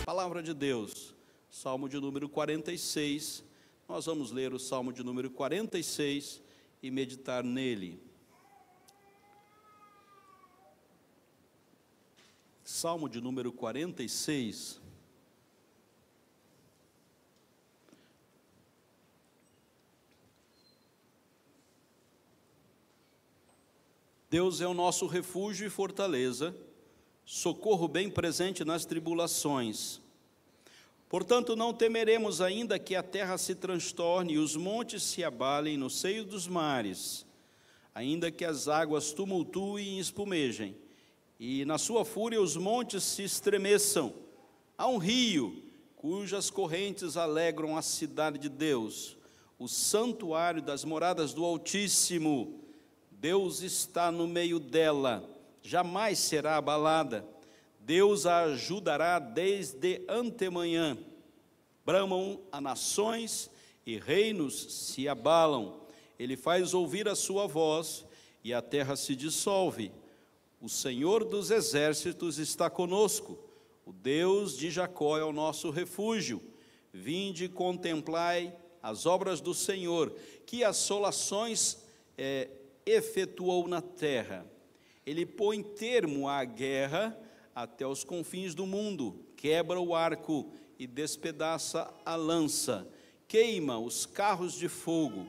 Palavra de Deus, Salmo de número 46, nós vamos ler o Salmo de número 46 e meditar nele. Salmo de número 46. Deus é o nosso refúgio e fortaleza, socorro bem presente nas tribulações. Portanto, não temeremos ainda que a terra se transtorne e os montes se abalem no seio dos mares, ainda que as águas tumultuem e espumejem, e na sua fúria os montes se estremeçam. Há um rio, cujas correntes alegram a cidade de Deus, o santuário das moradas do Altíssimo. Deus está no meio dela, jamais será abalada. Deus a ajudará desde antemanhã. Bramam as nações e reinos se abalam. Ele faz ouvir a sua voz e a terra se dissolve. O Senhor dos exércitos está conosco. O Deus de Jacó é o nosso refúgio. Vinde e contemplai as obras do Senhor, que assolações efetuou na terra. Ele põe termo à guerra até os confins do mundo, quebra o arco e despedaça a lança, queima os carros de fogo.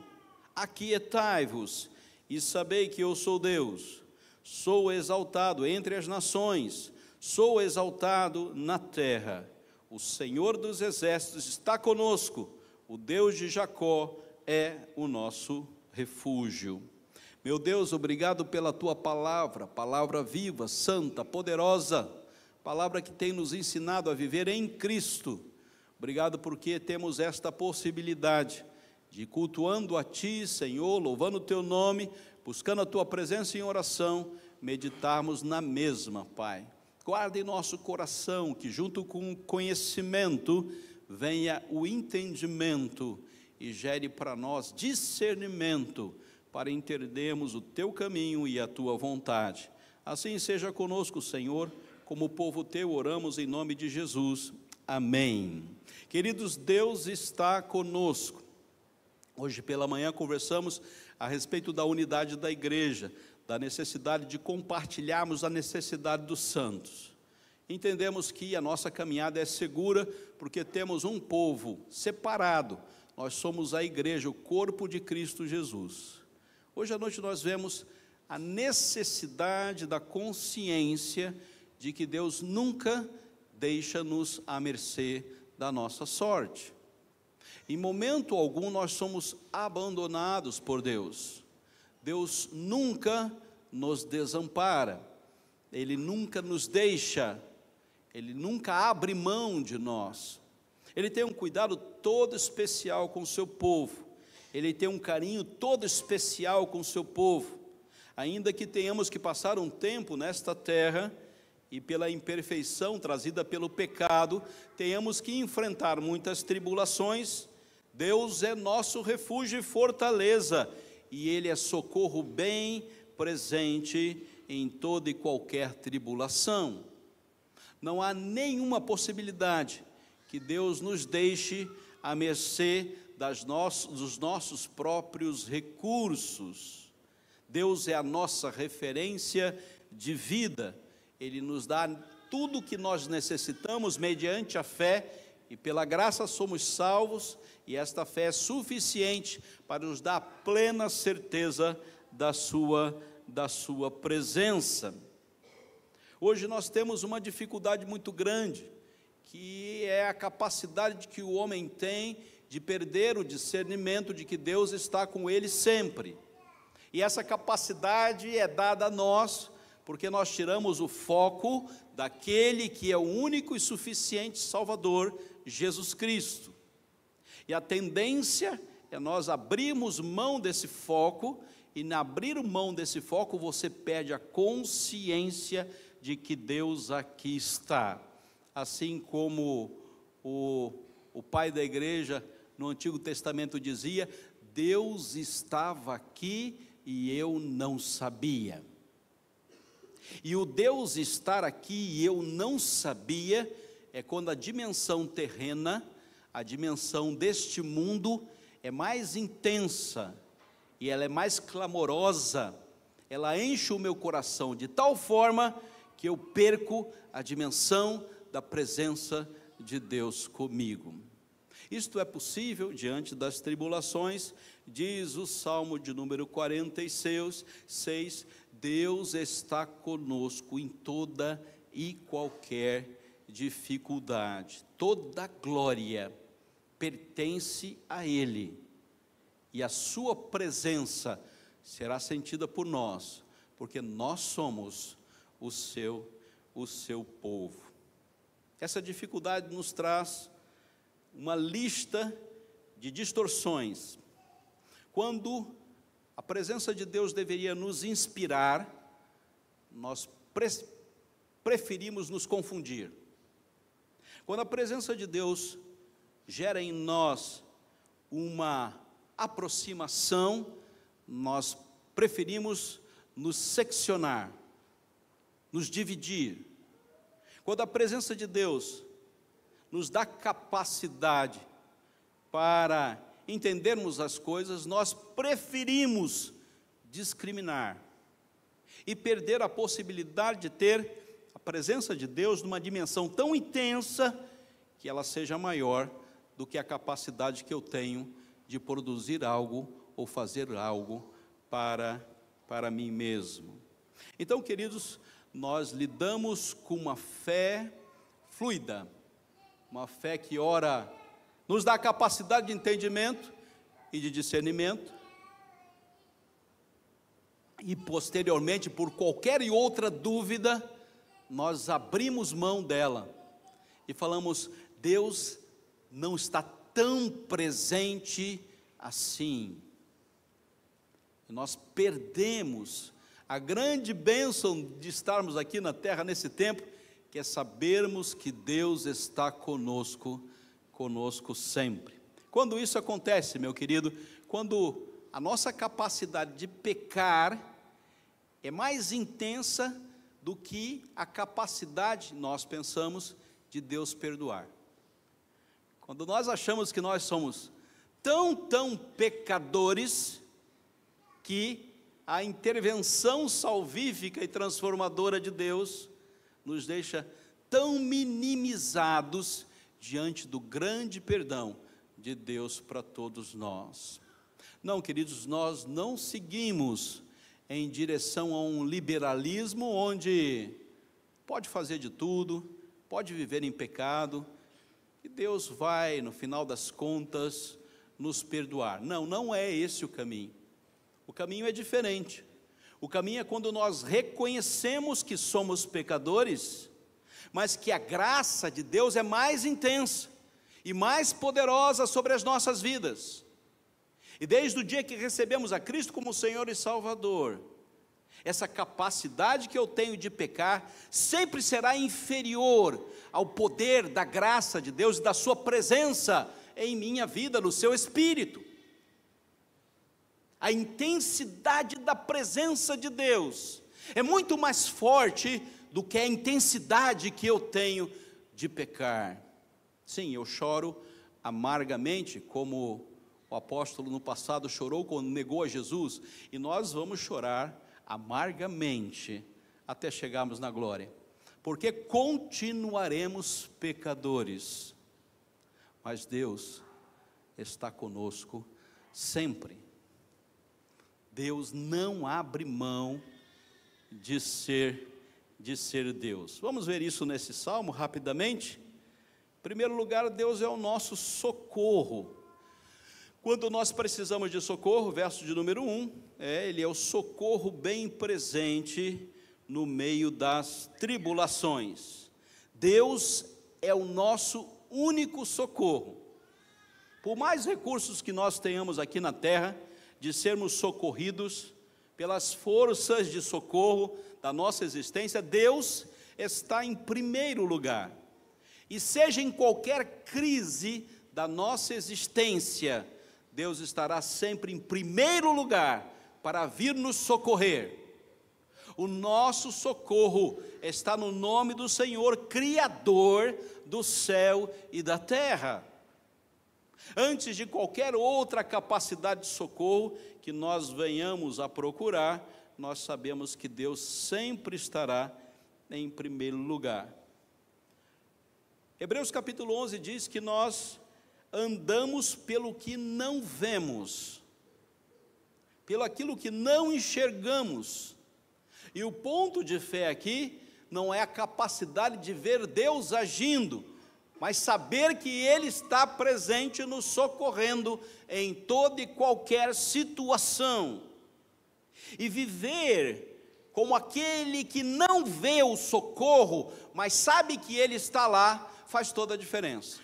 Aquietai-vos e sabei que eu sou Deus. Sou exaltado entre as nações, sou exaltado na terra. O Senhor dos exércitos está conosco, o Deus de Jacó é o nosso refúgio. Meu Deus, obrigado pela Tua palavra, palavra viva, santa, poderosa, palavra que tem nos ensinado a viver em Cristo. Obrigado porque temos esta possibilidade de, cultuando a Ti, Senhor, louvando o Teu nome, buscando a Tua presença em oração, meditarmos na mesma, Pai. Guarda em nosso coração que junto com o conhecimento venha o entendimento e gere para nós discernimento, para entendermos o Teu caminho e a Tua vontade. Assim seja conosco, Senhor, como povo Teu, oramos em nome de Jesus. Amém. Queridos, Deus está conosco. Hoje pela manhã conversamos a respeito da unidade da igreja, da necessidade de compartilharmos a necessidade dos santos. Entendemos que a nossa caminhada é segura, porque temos um povo separado. Nós somos a igreja, o corpo de Cristo Jesus. Hoje à noite nós vemos a necessidade da consciência de que Deus nunca deixa-nos à mercê da nossa sorte. Em momento algum nós somos abandonados por Deus. Deus nunca nos desampara, Ele nunca nos deixa, Ele nunca abre mão de nós. Ele tem um cuidado todo especial com o seu povo. Ele tem um carinho todo especial com o seu povo, ainda que tenhamos que passar um tempo nesta terra, e pela imperfeição trazida pelo pecado, tenhamos que enfrentar muitas tribulações. Deus é nosso refúgio e fortaleza, e Ele é socorro bem presente em toda e qualquer tribulação. Não há nenhuma possibilidade que Deus nos deixe à mercê dos nossos próprios recursos. Deus é a nossa referência de vida. Ele nos dá tudo o que nós necessitamos mediante a fé, e pela graça somos salvos, e esta fé é suficiente para nos dar a plena certeza da sua presença. Hoje nós temos uma dificuldade muito grande, que é a capacidade que o homem tem de perder o discernimento de que Deus está com ele sempre. E essa capacidade é dada a nós, porque nós tiramos o foco daquele que é o único e suficiente Salvador, Jesus Cristo. E a tendência é nós abrirmos mão desse foco, e na abrir mão desse foco você perde a consciência de que Deus aqui está. Assim como o pai da igreja no Antigo Testamento dizia: Deus estava aqui e eu não sabia. E o Deus estar aqui e eu não sabia é quando a dimensão terrena, a dimensão deste mundo é mais intensa e ela é mais clamorosa, ela enche o meu coração de tal forma que eu perco a dimensão da presença de Deus comigo. Isto é possível diante das tribulações, diz o Salmo de número 46, 6, Deus está conosco em toda e qualquer dificuldade. Toda glória pertence a Ele, e a sua presença será sentida por nós, porque nós somos o seu povo. Essa dificuldade nos traz uma lista de distorções. Quando a presença de Deus deveria nos inspirar, nós preferimos nos confundir. Quando a presença de Deus gera em nós uma aproximação, nós preferimos nos seccionar, nos dividir. Quando a presença de Deus nos dá capacidade para entendermos as coisas, nós preferimos discriminar e perder a possibilidade de ter a presença de Deus numa dimensão tão intensa que ela seja maior do que a capacidade que eu tenho de produzir algo ou fazer algo para mim mesmo. Então, queridos, nós lidamos com uma fé fluida, uma fé que ora nos dá capacidade de entendimento e de discernimento, e posteriormente, por qualquer outra dúvida, nós abrimos mão dela e falamos, Deus não está tão presente assim. E nós perdemos a grande bênção de estarmos aqui na terra nesse tempo, que é sabermos que Deus está conosco sempre. Quando isso acontece, meu querido, quando a nossa capacidade de pecar é mais intensa do que a capacidade, nós pensamos, de Deus perdoar. Quando nós achamos que nós somos tão pecadores, que a intervenção salvífica e transformadora de Deus nos deixa tão minimizados diante do grande perdão de Deus para todos nós. Não, queridos, nós não seguimos em direção a um liberalismo onde pode fazer de tudo, pode viver em pecado, e Deus vai, no final das contas, nos perdoar. Não, não é esse o caminho. O caminho é diferente. O caminho é quando nós reconhecemos que somos pecadores, mas que a graça de Deus é mais intensa e mais poderosa sobre as nossas vidas. E desde o dia que recebemos a Cristo como Senhor e Salvador, essa capacidade que eu tenho de pecar sempre será inferior ao poder da graça de Deus e da sua presença em minha vida, no seu Espírito. A intensidade da presença de Deus é muito mais forte do que a intensidade que eu tenho de pecar. Sim, eu choro amargamente, como o apóstolo no passado chorou quando negou a Jesus, e nós vamos chorar amargamente até chegarmos na glória, porque continuaremos pecadores, mas Deus está conosco sempre. Deus não abre mão de ser Deus. Vamos ver isso nesse salmo rapidamente. Em primeiro lugar, Deus é o nosso socorro. Quando nós precisamos de socorro, verso de número 1, Ele é o socorro bem presente no meio das tribulações. Deus é o nosso único socorro. Por mais recursos que nós tenhamos aqui na terra, de sermos socorridos pelas forças de socorro da nossa existência, Deus está em primeiro lugar. E seja em qualquer crise da nossa existência, Deus estará sempre em primeiro lugar para vir nos socorrer. O nosso socorro está no nome do Senhor, Criador do céu e da terra. Antes de qualquer outra capacidade de socorro que nós venhamos a procurar, nós sabemos que Deus sempre estará em primeiro lugar. Hebreus capítulo 11 diz que nós andamos pelo que não vemos, pelo aquilo que não enxergamos. E o ponto de fé aqui não é a capacidade de ver Deus agindo, mas saber que Ele está presente nos socorrendo em toda e qualquer situação. E viver como aquele que não vê o socorro, mas sabe que Ele está lá, faz toda a diferença.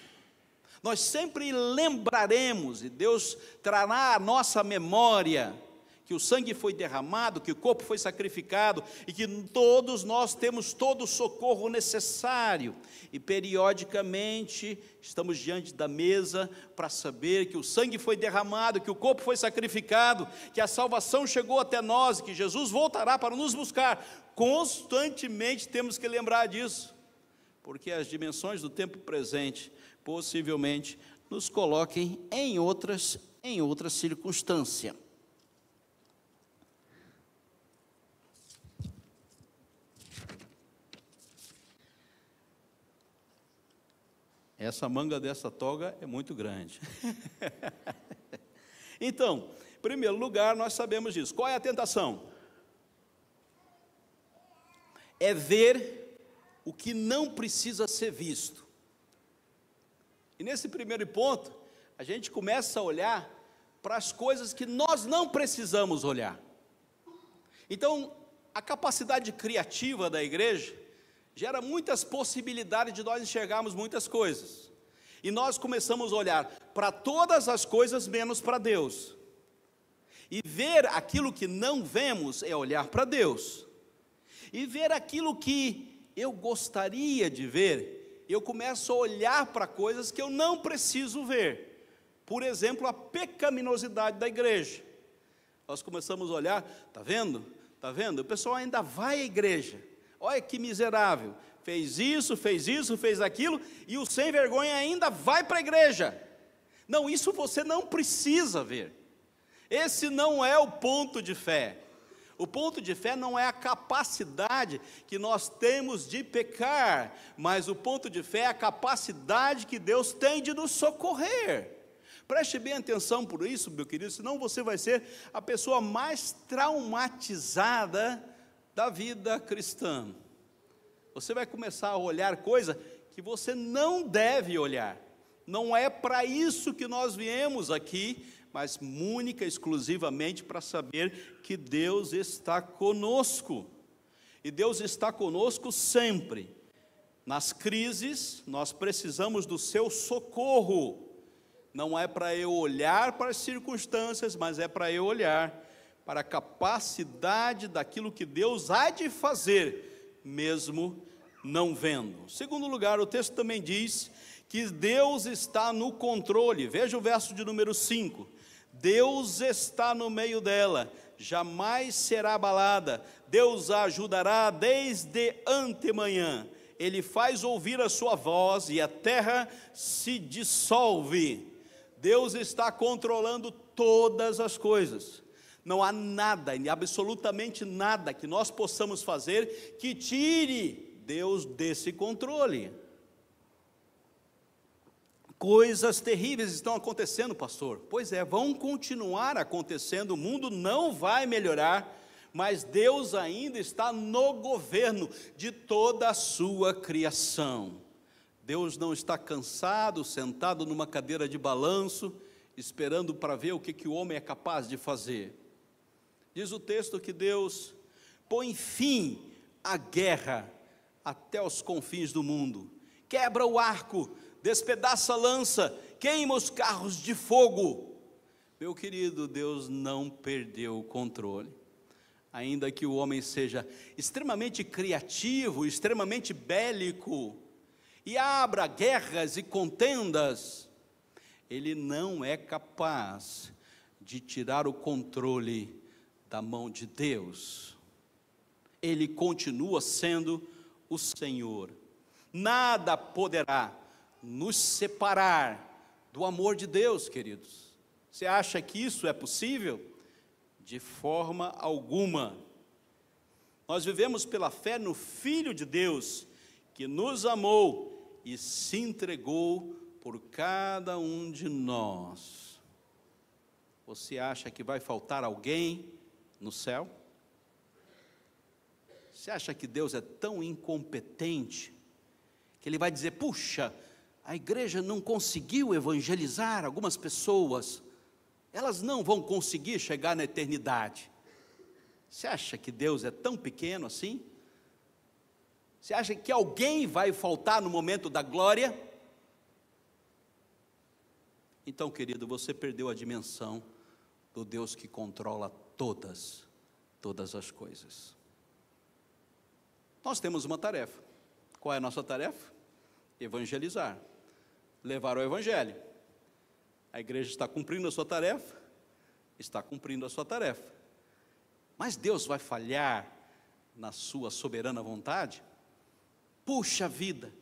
Nós sempre lembraremos, e Deus trará à nossa memória, que o sangue foi derramado, que o corpo foi sacrificado, e que todos nós temos todo o socorro necessário, e periodicamente estamos diante da mesa para saber que o sangue foi derramado, que o corpo foi sacrificado, que a salvação chegou até nós, que Jesus voltará para nos buscar. Constantemente temos que lembrar disso, porque as dimensões do tempo presente possivelmente nos coloquem em outra circunstância. Essa manga dessa toga é muito grande. Então, em primeiro lugar, nós sabemos disso. Qual é a tentação? É ver o que não precisa ser visto. E nesse primeiro ponto, a gente começa a olhar para as coisas que nós não precisamos olhar. Então, a capacidade criativa da igreja gera muitas possibilidades de nós enxergarmos muitas coisas. E nós começamos a olhar para todas as coisas menos para Deus. E ver aquilo que não vemos é olhar para Deus. E ver aquilo que eu gostaria de ver, eu começo a olhar para coisas que eu não preciso ver. Por exemplo, a pecaminosidade da igreja. Nós começamos a olhar, está vendo? Está vendo? O pessoal ainda vai à igreja. Olha que miserável, fez isso, fez aquilo, e o sem vergonha ainda vai para a igreja. Não, isso você não precisa ver. Esse não é o ponto de fé. O ponto de fé não é a capacidade que nós temos de pecar, mas o ponto de fé é a capacidade que Deus tem de nos socorrer. Preste bem atenção por isso, meu querido, senão você vai ser a pessoa mais traumatizada da vida cristã. Você vai começar a olhar coisa que você não deve olhar. Não é para isso que nós viemos aqui, mas única e exclusivamente para saber que Deus está conosco. E Deus está conosco sempre. Nas crises, nós precisamos do seu socorro. Não é para eu olhar para as circunstâncias, mas é para eu olhar para a capacidade daquilo que Deus há de fazer, mesmo não vendo. Em segundo lugar, o texto também diz que Deus está no controle. Veja o verso de número 5. Deus está no meio dela, jamais será abalada. Deus a ajudará desde antemanhã. Ele faz ouvir a sua voz e a terra se dissolve. Deus está controlando todas as coisas. Não há nada, absolutamente nada que nós possamos fazer que tire Deus desse controle. Coisas terríveis estão acontecendo, pastor. Pois é, vão continuar acontecendo, o mundo não vai melhorar, mas Deus ainda está no governo de toda a sua criação. Deus não está cansado, sentado numa cadeira de balanço, esperando para ver o que o homem é capaz de fazer. Diz o texto que Deus põe fim à guerra até os confins do mundo, quebra o arco, despedaça a lança, queima os carros de fogo. Meu querido, Deus não perdeu o controle. Ainda que o homem seja extremamente criativo, extremamente bélico, e abra guerras e contendas, ele não é capaz de tirar o controle da mão de Deus. Ele continua sendo o Senhor. Nada poderá nos separar do amor de Deus, queridos. Você acha que isso é possível? De forma alguma. Nós vivemos pela fé no Filho de Deus, que nos amou e se entregou por cada um de nós. Você acha que vai faltar alguém no céu? Você acha que Deus é tão incompetente que Ele vai dizer, puxa, a igreja não conseguiu evangelizar algumas pessoas, elas não vão conseguir chegar na eternidade? Você acha que Deus é tão pequeno assim? Você acha que alguém vai faltar no momento da glória? Então, querido, você perdeu a dimensão do Deus que controla todas as coisas. Nós temos uma tarefa. Qual é a nossa tarefa? Evangelizar, levar o evangelho. A igreja está cumprindo a sua tarefa? Está cumprindo a sua tarefa. Mas Deus vai falhar na sua soberana vontade? Puxa vida,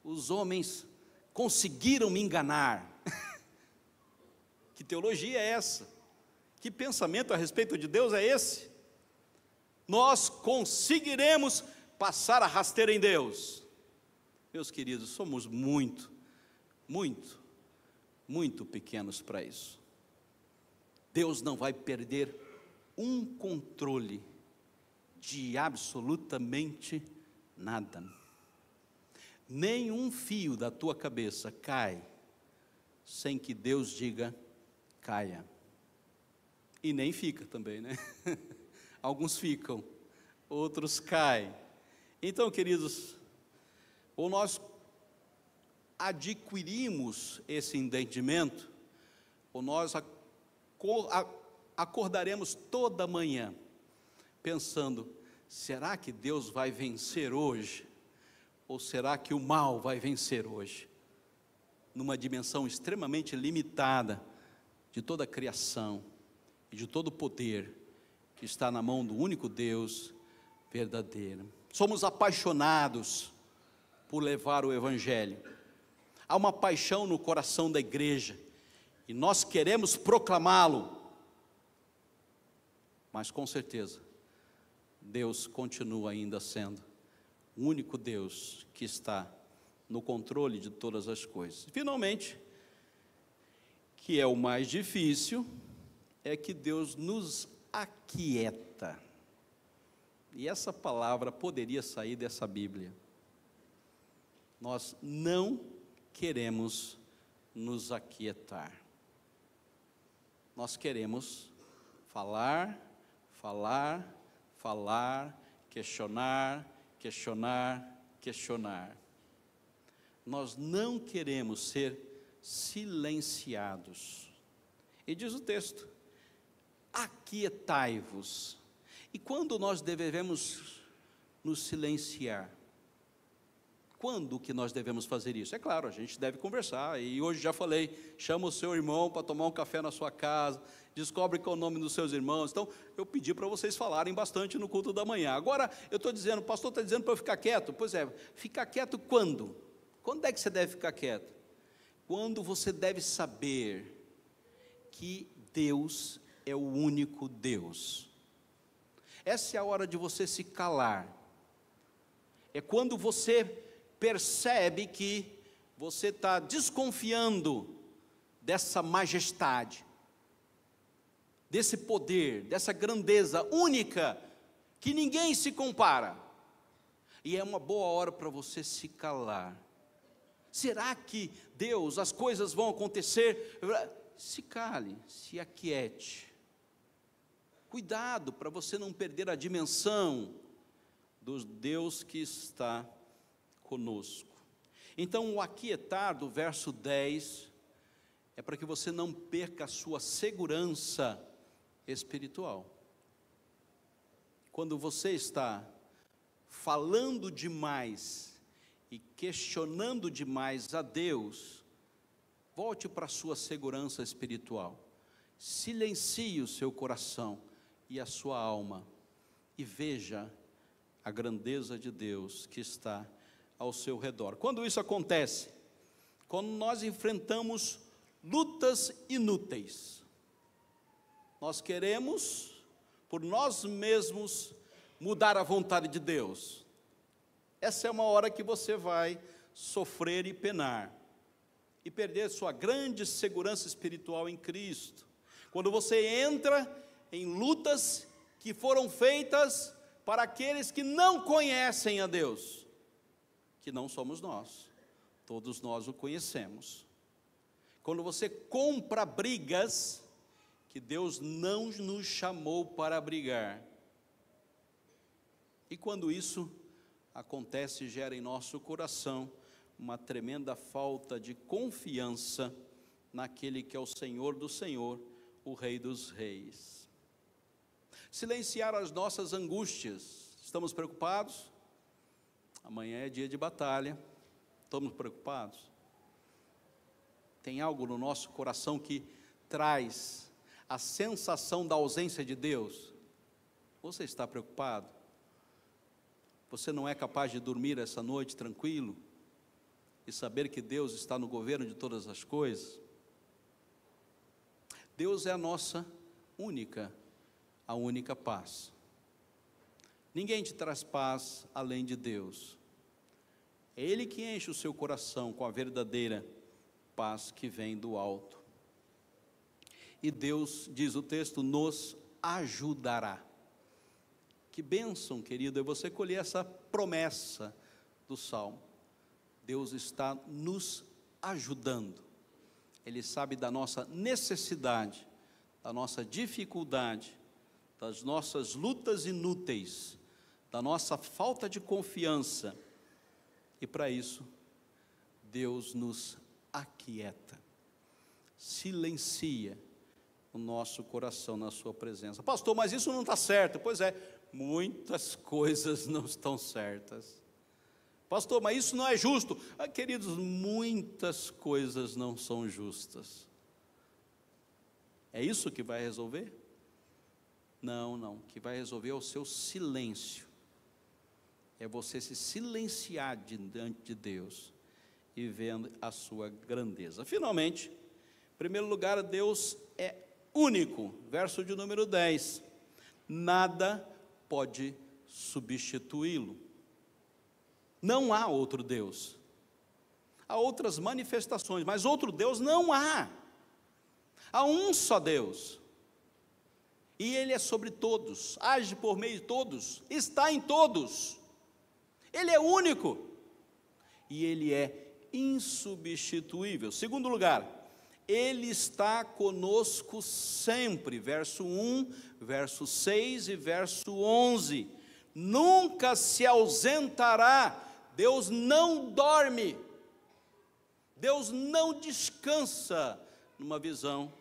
os homens conseguiram me enganar. Que teologia é essa? Que pensamento a respeito de Deus é esse? Nós conseguiremos passar a rasteira em Deus. Meus queridos, somos muito pequenos para isso. Deus não vai perder um controle de absolutamente nada. Nenhum fio da tua cabeça cai sem que Deus diga caia. E nem fica também, né? Alguns ficam, outros caem. Então, queridos, ou nós adquirimos esse entendimento, ou nós acordaremos toda manhã pensando, será que Deus vai vencer hoje? Ou será que o mal vai vencer hoje? Numa dimensão extremamente limitada de toda a criação e de todo o poder que está na mão do único Deus verdadeiro. Somos apaixonados por levar o evangelho. Há uma paixão no coração da igreja e nós queremos proclamá-lo. Mas com certeza, Deus continua ainda sendo o único Deus que está no controle de todas as coisas. Finalmente, que é o mais difícil, é que Deus nos aquieta. E essa palavra poderia sair dessa Bíblia. Nós não queremos nos aquietar. Nós queremos falar, questionar. Nós não queremos ser silenciados. E diz o texto, aquietai-vos. E quando nós devemos nos silenciar? Quando que nós devemos fazer isso? É claro, a gente deve conversar, e hoje já falei, chama o seu irmão para tomar um café na sua casa, descobre qual é o nome dos seus irmãos. Então, eu pedi para vocês falarem bastante no culto da manhã. Agora, eu estou dizendo, o pastor está dizendo para eu ficar quieto. Pois é, ficar quieto quando? Quando é que você deve ficar quieto? Quando você deve saber que Deus é o único Deus. Essa é a hora de você se calar. É quando você percebe que você está desconfiando dessa majestade, desse poder, dessa grandeza única, que ninguém se compara. E é uma boa hora para você se calar. Será que Deus, as coisas vão acontecer? Se cale, se aquiete. Cuidado para você não perder a dimensão do Deus que está conosco. Então, o aquietar do verso 10 é para que você não perca a sua segurança espiritual. Quando você está falando demais e questionando demais a Deus, volte para a sua segurança espiritual. Silencie o seu coração e a sua alma e veja a grandeza de Deus que está ao seu redor. Quando isso acontece? Quando nós enfrentamos lutas inúteis. Nós queremos, por nós mesmos, mudar a vontade de Deus. Essa é uma hora que você vai sofrer e penar, e perder sua grande segurança espiritual em Cristo. Quando você entra em lutas que foram feitas para aqueles que não conhecem a Deus, que não somos nós, todos nós o conhecemos. Quando você compra brigas que Deus não nos chamou para brigar, e quando isso acontece, gera em nosso coração uma tremenda falta de confiança naquele que é o Senhor do Senhor, o Rei dos Reis. Silenciar as nossas angústias. Estamos preocupados? Amanhã é dia de batalha. Estamos preocupados? Tem algo no nosso coração que traz a sensação da ausência de Deus? Você está preocupado? Você não é capaz de dormir essa noite tranquilo e saber que Deus está no governo de todas as coisas? Deus é a nossa a única paz. Ninguém te traz paz além de Deus. É Ele que enche o seu coração com a verdadeira paz que vem do alto. E Deus, diz o texto, nos ajudará. Que bênção, querido, é você colher essa promessa do Salmo. Deus está nos ajudando. Ele sabe da nossa necessidade, da nossa dificuldade, das nossas lutas inúteis, da nossa falta de confiança. E para isso, Deus nos aquieta, silencia o nosso coração na sua presença. Pastor, mas isso não está certo. Pois é, muitas coisas não estão certas. Pastor, mas isso não é justo. Queridos, muitas coisas não são justas. É isso que vai resolver? Não, o que vai resolver é o seu silêncio. É você se silenciar diante de Deus e vendo a sua grandeza. Finalmente, em primeiro lugar, Deus é único. Verso de número 10. Nada pode substituí-lo. Não há outro Deus. Há outras manifestações, mas outro Deus não há. Há um só Deus. E Ele é sobre todos, age por meio de todos, está em todos. Ele é único. E Ele é insubstituível. Segundo lugar, Ele está conosco sempre. Verso 1, verso 6 e verso 11. Nunca se ausentará. Deus não dorme. Deus não descansa numa visão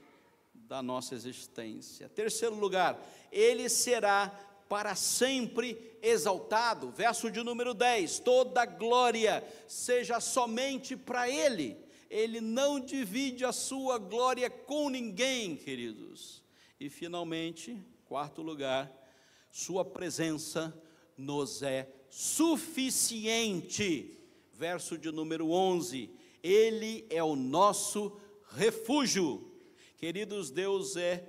da nossa existência. Terceiro lugar, Ele será para sempre exaltado. Verso de número 10, toda glória seja somente para Ele. Ele não divide a sua glória com ninguém, queridos. E finalmente, quarto lugar, sua presença nos é suficiente. Verso de número 11, Ele é o nosso refúgio. Queridos, Deus é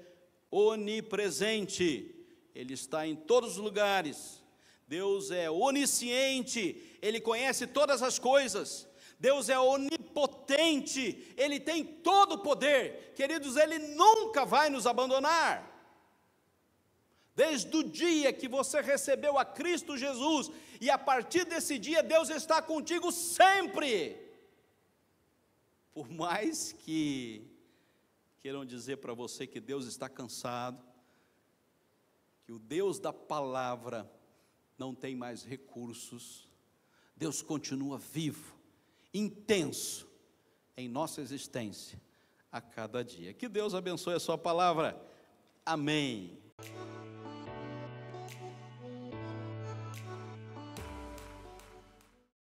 onipresente, Ele está em todos os lugares. Deus é onisciente, Ele conhece todas as coisas. Deus é onipotente, Ele tem todo o poder. Queridos, Ele nunca vai nos abandonar. Desde o dia que você recebeu a Cristo Jesus, e a partir desse dia, Deus está contigo sempre. Por mais que queiram dizer para você que Deus está cansado, que o Deus da palavra não tem mais recursos, Deus continua vivo, intenso em nossa existência a cada dia. Que Deus abençoe a sua palavra. Amém.